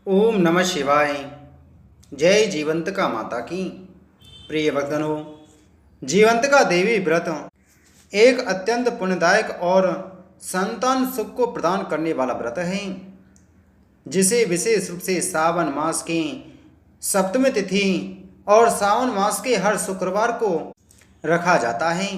ओम नमः शिवाय। जय जीवंतिका माता की। प्रिय भक्तों, जीवंतिका देवी व्रत एक अत्यंत पुण्यदायक और संतान सुख को प्रदान करने वाला व्रत है, जिसे विशेष रूप से सावन मास की सप्तमी तिथि और सावन मास के हर शुक्रवार को रखा जाता है।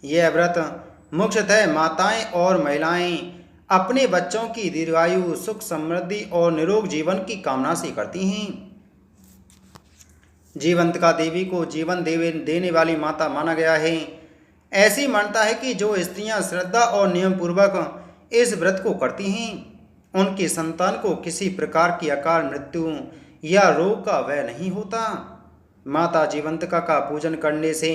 यह व्रत मुख्यतः माताएं और महिलाएं अपने बच्चों की दीर्घायु, सुख, समृद्धि और निरोग जीवन की कामना से करती हैं। जीवंतिका देवी को जीवन देने वाली माता माना गया है। ऐसी मान्यता है कि जो स्त्रियां श्रद्धा और नियम पूर्वक इस व्रत को करती हैं, उनकी संतान को किसी प्रकार की अकाल मृत्यु या रोग का भय नहीं होता। माता जीवंतिका का पूजन करने से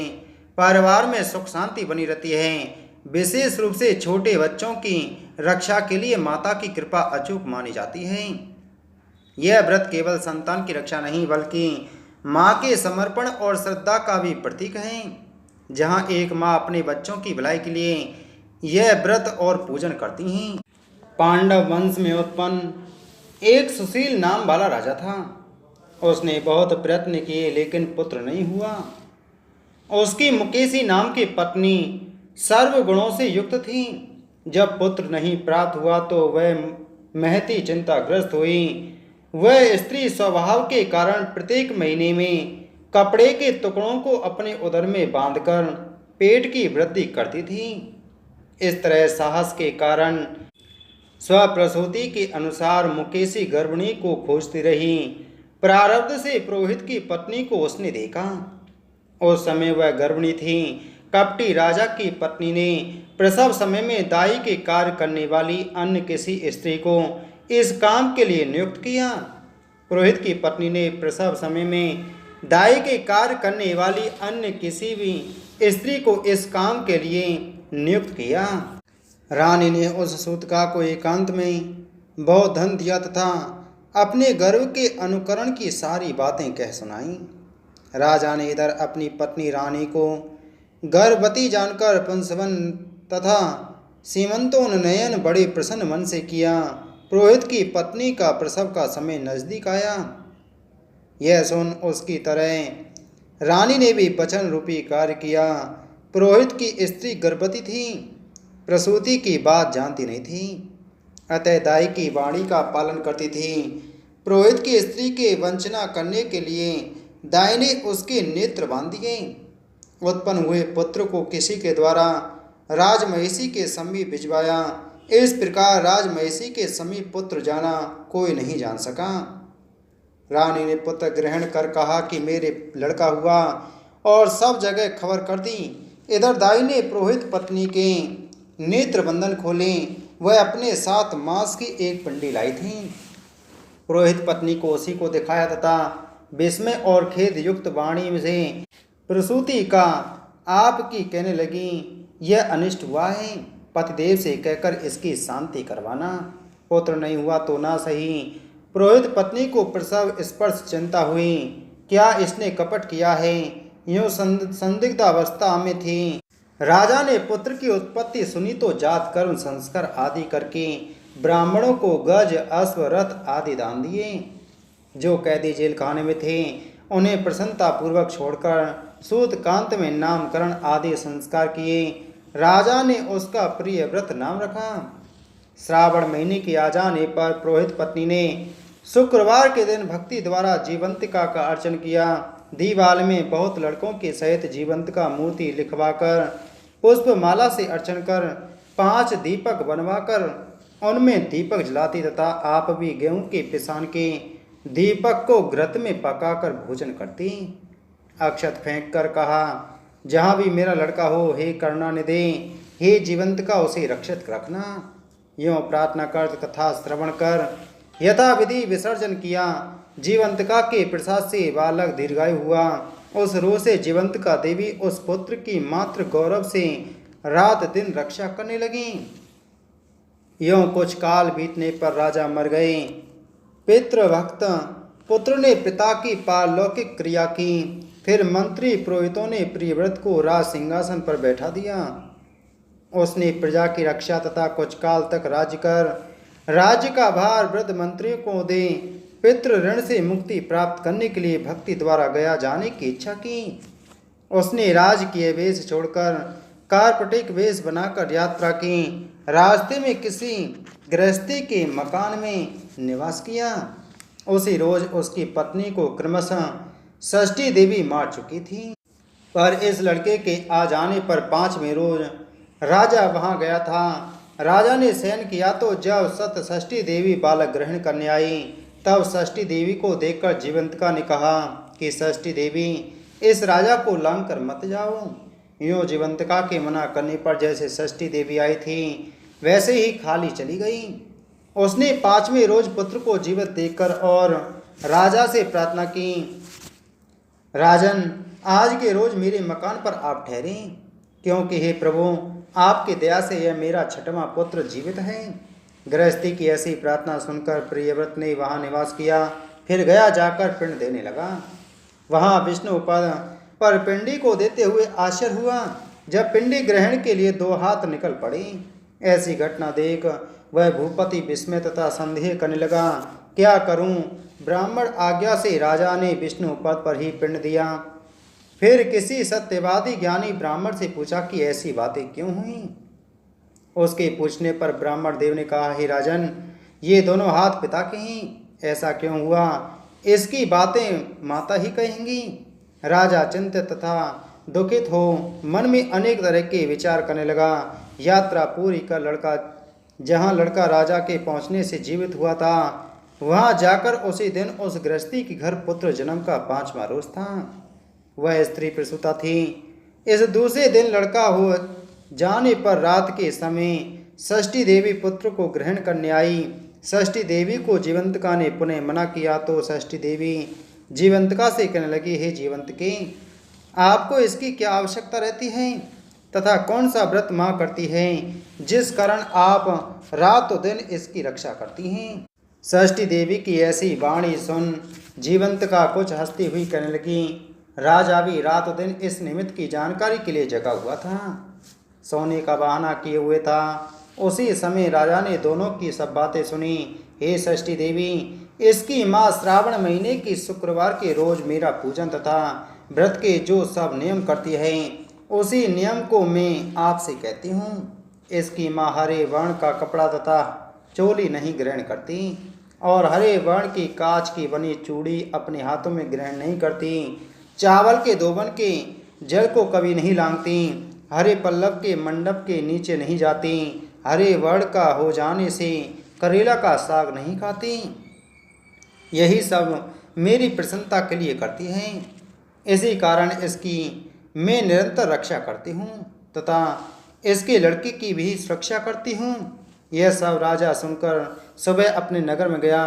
परिवार में सुख शांति बनी रहती है। विशेष रूप से छोटे बच्चों की रक्षा के लिए माता की कृपा अचूक मानी जाती है। यह व्रत केवल संतान की रक्षा नहीं, बल्कि माँ के समर्पण और श्रद्धा का भी प्रतीक है। जहाँ एक माँ अपने बच्चों की भलाई के लिए यह व्रत और पूजन करती हैं। पांडव वंश में उत्पन्न एक सुशील नाम वाला राजा था। उसने बहुत प्रयत्न किए, लेकिन पुत्र नहीं हुआ। उसकी मुकेशी नाम की पत्नी सर्वगुणों से युक्त थी। जब पुत्र नहीं प्राप्त हुआ तो वह महती चिंताग्रस्त हुई। वह स्त्री स्वभाव के कारण प्रत्येक महीने में कपड़े के टुकड़ों को अपने उदर में बांधकर पेट की वृद्धि करती थी। इस तरह साहस के कारण स्वप्रसूति के अनुसार मुकेशी गर्भिणी को खोजती रही। प्रारब्ध से पुरोहित की पत्नी को उसने देखा। उस समय वह गर्भिणी थी। कपटी राजा की पत्नी ने प्रसव समय में दाई के कार्य करने वाली अन्य किसी स्त्री को इस काम के लिए नियुक्त किया। पुरोहित की पत्नी ने प्रसव समय में दाई के कार्य करने वाली अन्य किसी भी स्त्री को इस काम के लिए नियुक्त किया। रानी ने उस सूतका को एकांत में बहुत धन दिया तथा अपने गर्व के अनुकरण की सारी बातें कह सुनाई। राजा ने इधर अपनी पत्नी रानी को गर्भवती जानकर पुंसवन तथा सीमंतोन्नयन बड़े प्रसन्न मन से किया। पुरोहित की पत्नी का प्रसव का समय नजदीक आया। यह सुन उसकी तरह रानी ने भी वचन रूपी कार्य किया। पुरोहित की स्त्री गर्भवती थी, प्रसूति की बात जानती नहीं थी, अतः दाई की वाणी का पालन करती थी। पुरोहित की स्त्री के वंचना करने के लिए दाई ने उसके नेत्र बांध दिए। उत्पन्न हुए पुत्र को किसी के द्वारा राजमहिषी के समीप भिजवाया। इस प्रकार राजमहिषी के समीप पुत्र जाना कोई नहीं जान सका। रानी ने पुत्र ग्रहण कर कहा कि मेरे लड़का हुआ, और सब जगह खबर कर दी। इधर दाई ने पुरोहित पत्नी के नेत्र बंधन खोले। वह अपने साथ मांस की एक पिंडी लाई थी। पुरोहित पत्नी को उसी को दिखाया तथा विस्मय और खेद युक्त वाणी से प्रसूति का आपकी कहने लगी, यह अनिष्ट हुआ है। पतिदेव से कहकर इसकी शांति करवाना। पुत्र नहीं हुआ तो ना सही। पुरोहित पत्नी को प्रसव स्पर्श चिंता हुई, क्या इसने कपट किया है। यूं संदिग्ध अवस्था में थी। राजा ने पुत्र की उत्पत्ति सुनी तो जात कर्म संस्कार आदि करके ब्राह्मणों को गज, अश्व, रथ आदि दान दिए। जो कैदी जेल खाने में थे उन्हें प्रसन्नतापूर्वक छोड़कर सूत कांत में नामकरण आदि संस्कार किए। राजा ने उसका प्रिय व्रत नाम रखा। श्रावण महीने के आ जाने पर पुरोहित पत्नी ने शुक्रवार के दिन भक्ति द्वारा जीवंतिका का अर्चन किया। दीवाल में बहुत लड़कों के सहित जीवंतिका मूर्ति लिखवाकर पुष्पमाला से अर्चन कर 5 दीपक बनवाकर उनमें दीपक जलाती तथा आप भी गेहूं के पिसान के दीपक को घृत में पकाकर भोजन करती। अक्षत फेंक कर कहा, जहाँ भी मेरा लड़का हो, हे करुणानिधि, हे जीवंतिका, उसे रक्षित रखना। यूँ प्रार्थना कर कथा श्रवण कर यथाविधि विसर्जन किया। जीवंतिका के प्रसाद से बालक दीर्घायु हुआ। उस रोज से जीवंतिका देवी उस पुत्र की मात्र गौरव से रात दिन रक्षा करने लगी। यूँ कुछ काल बीतने पर राजा मर गए। पितृभक्त पुत्र ने पिता की पारलौकिक क्रिया की। फिर मंत्री पुरोहितों ने प्रियव्रत को राज सिंहासन पर बैठा दिया। उसने प्रजा की रक्षा तथा कुछ काल तक राज्य कर राज्य का भार वृद्ध मंत्रियों को दे पितृ ऋण से मुक्ति प्राप्त करने के लिए भक्ति द्वारा गया जाने की इच्छा की। उसने राजकीय वेश छोड़कर कार्पटिक वेश बनाकर यात्रा की। रास्ते में किसी गृहस्थी के मकान में निवास किया। उसी रोज उसकी पत्नी को क्रमशः षष्ठी देवी मार चुकी थी, पर इस लड़के के आ जाने पर 5वें रोज राजा वहां गया था। राजा ने शयन किया तो जब सत षष्ठी देवी बालक ग्रहण करने आई, तब षष्ठी देवी को देखकर जीवंतिका ने कहा कि षष्ठी देवी, इस राजा को लांग कर मत जाओ। यूँ जीवंतिका के मना करने पर जैसे षष्ठी देवी आई थी, वैसे ही खाली चली गई। उसने 5वें रोज पुत्र को जीवित देखकर और राजा से प्रार्थना की, राजन, आज के रोज मेरे मकान पर आप ठहरे, क्योंकि हे प्रभु, आपकी दया से यह मेरा 6वां पुत्र जीवित है। गृहस्थी की ऐसी प्रार्थना सुनकर प्रियव्रत ने वहाँ निवास किया। फिर गया जाकर पिंड देने लगा। वहाँ विष्णु पद पर पिंडी को देते हुए आश्चर्य हुआ। जब पिंडी ग्रहण के लिए 2 हाथ निकल पड़े, ऐसी घटना देख वह भूपति विस्मय तथा संदेह करने लगा, क्या करूं? ब्राह्मण आज्ञा से राजा ने विष्णु पद पर ही पिंड दिया। फिर किसी सत्यवादी ज्ञानी ब्राह्मण से पूछा कि ऐसी बातें क्यों हुई। उसके पूछने पर ब्राह्मण देव ने कहा, हे राजन, ये दोनों हाथ पिता के हैं। ऐसा क्यों हुआ, इसकी बातें माता ही कहेंगी। राजा चिंतित तथा दुखित हो मन में अनेक तरह के विचार करने लगा। यात्रा पूरी कर जहाँ लड़का राजा के पहुँचने से जीवित हुआ था, वहाँ जाकर उसी दिन उस गृहस्थी के घर पुत्र जन्म का 5वां रोज था। वह स्त्री प्रसूता थी। इस दूसरे दिन लड़का हो जाने पर रात के समय षष्ठी देवी पुत्र को ग्रहण करने आई। षष्ठी देवी को जीवंतिका ने पुनः मना किया तो षष्ठी देवी जीवंतिका से कहने लगी, हे जीवंतिके, आपको इसकी क्या आवश्यकता रहती है तथा कौन सा व्रत माँ करती है जिस कारण आप रात दिन इसकी रक्षा करती हैं। षष्ठी देवी की ऐसी वाणी सुन जीवंतिका कुछ हंसती हुई कहने लगी, राजा भी रात दिन इस निमित्त की जानकारी के लिए जगा हुआ था, सोने का बहाना किए हुए था। उसी समय राजा ने दोनों की सब बातें सुनी। हे षष्ठी देवी, इसकी माँ श्रावण महीने की शुक्रवार के रोज मेरा पूजन तथा व्रत के जो सब नियम करती है, उसी नियम को मैं आपसे कहती हूँ। इसकी माँ हरे वर्ण का कपड़ा तथा चोली नहीं ग्रहण करती और हरे वर्ण की कांच की बनी चूड़ी अपने हाथों में ग्रहण नहीं करती। चावल के दोबन के जल को कभी नहीं लांघती। हरे पल्लव के मंडप के नीचे नहीं जाती। हरे वर्ण का हो जाने से करेला का साग नहीं खाती। यही सब मेरी प्रसन्नता के लिए करती हैं। इसी कारण इसकी मैं निरंतर रक्षा करती हूँ तथा इसके लड़के की भी सुरक्षा करती हूँ। यह सब राजा सुनकर सुबह अपने नगर में गया।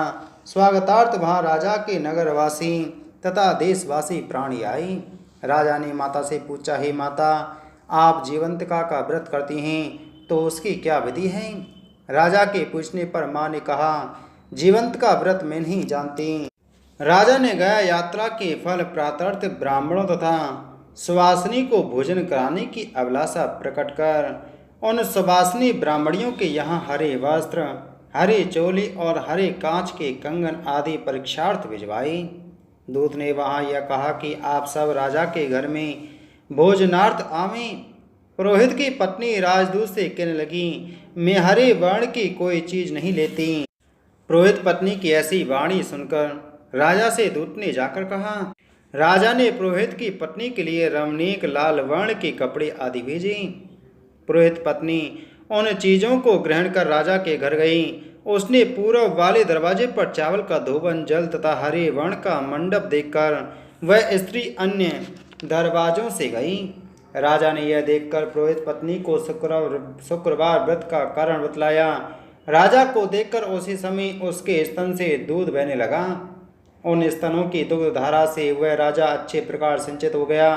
स्वागतार्थ वहाँ राजा के नगरवासी तथा देशवासी प्राणी आई। राजा ने माता से पूछा, हे माता, आप जीवंतिका का व्रत करती हैं तो उसकी क्या विधि है? राजा के पूछने पर माँ ने कहा, जीवंतिका व्रत मैं नहीं जानती। राजा ने गया यात्रा के फल प्रातर्थ ब्राह्मणों तथा सुवासिनी को भोजन कराने की अभिलाषा प्रकट कर उन सुवासिनी ब्राह्मणियों के यहाँ हरे वस्त्र, हरी चोली और हरे कांच के कंगन आदि परीक्षार्थ भिजवाई। दूत ने वहाँ यह कहा कि आप सब राजा के घर में भोजनार्थ आवें। पुरोहित की पत्नी राजदूत से कहने लगी, मैं हरे वर्ण की कोई चीज़ नहीं लेती। पुरोहित पत्नी की ऐसी वाणी सुनकर राजा से दूत ने जाकर कहा। राजा ने पुरोहित की पत्नी के लिए रमणीक लाल वर्ण के कपड़े आदि भेजे। पुरोहित पत्नी उन चीज़ों को ग्रहण कर राजा के घर गई। उसने पूर्व वाले दरवाजे पर चावल का धोबन, जल तथा हरे वर्ण का मंडप देखकर वह स्त्री अन्य दरवाजों से गई। राजा ने यह देखकर पुरोहित पत्नी को शुक्रवार व्रत का कारण बतलाया। राजा को देखकर उसी समय उसके स्तन से दूध बहने लगा। उन स्तनों की दुग्ध धारा से वह राजा अच्छे प्रकार सिंचित हो गया।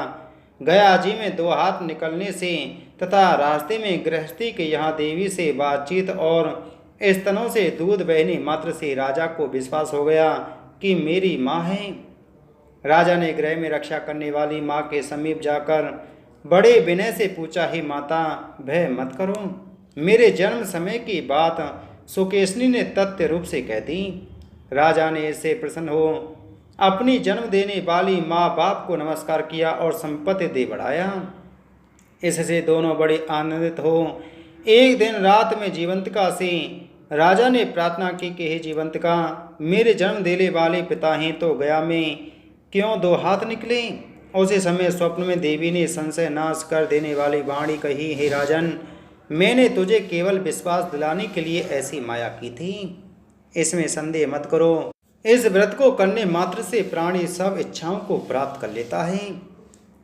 गया जी में 2 हाथ निकलने से तथा रास्ते में गृहस्थी के यहाँ देवी से बातचीत और स्तनों से दूध बहने मात्र से राजा को विश्वास हो गया कि मेरी माँ है। राजा ने गृह में रक्षा करने वाली माँ के समीप जाकर बड़े विनय से पूछा, हे माता, भय मत करो। मेरे जन्म समय की बात सुकेशनी ने तथ्य रूप से कह दी। राजा ने इससे प्रसन्न हो अपनी जन्म देने वाली माँ बाप को नमस्कार किया और संपत्ति दे बढ़ाया। इससे दोनों बड़े आनंदित हो एक दिन रात में जीवंतिका से राजा ने प्रार्थना की कि हे जीवंतिका, मेरे जन्म देने वाले पिता हैं तो गया में क्यों दो हाथ निकले। उसी समय स्वप्न में देवी ने संशय नाश कर देने वाली वाणी कही, हे राजन, मैंने तुझे केवल विश्वास दिलाने के लिए ऐसी माया की थी, इसमें संदेह मत करो। इस व्रत को करने मात्र से प्राणी सब इच्छाओं को प्राप्त कर लेता है।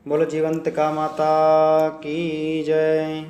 बोलो जीवंतिका माता की जय।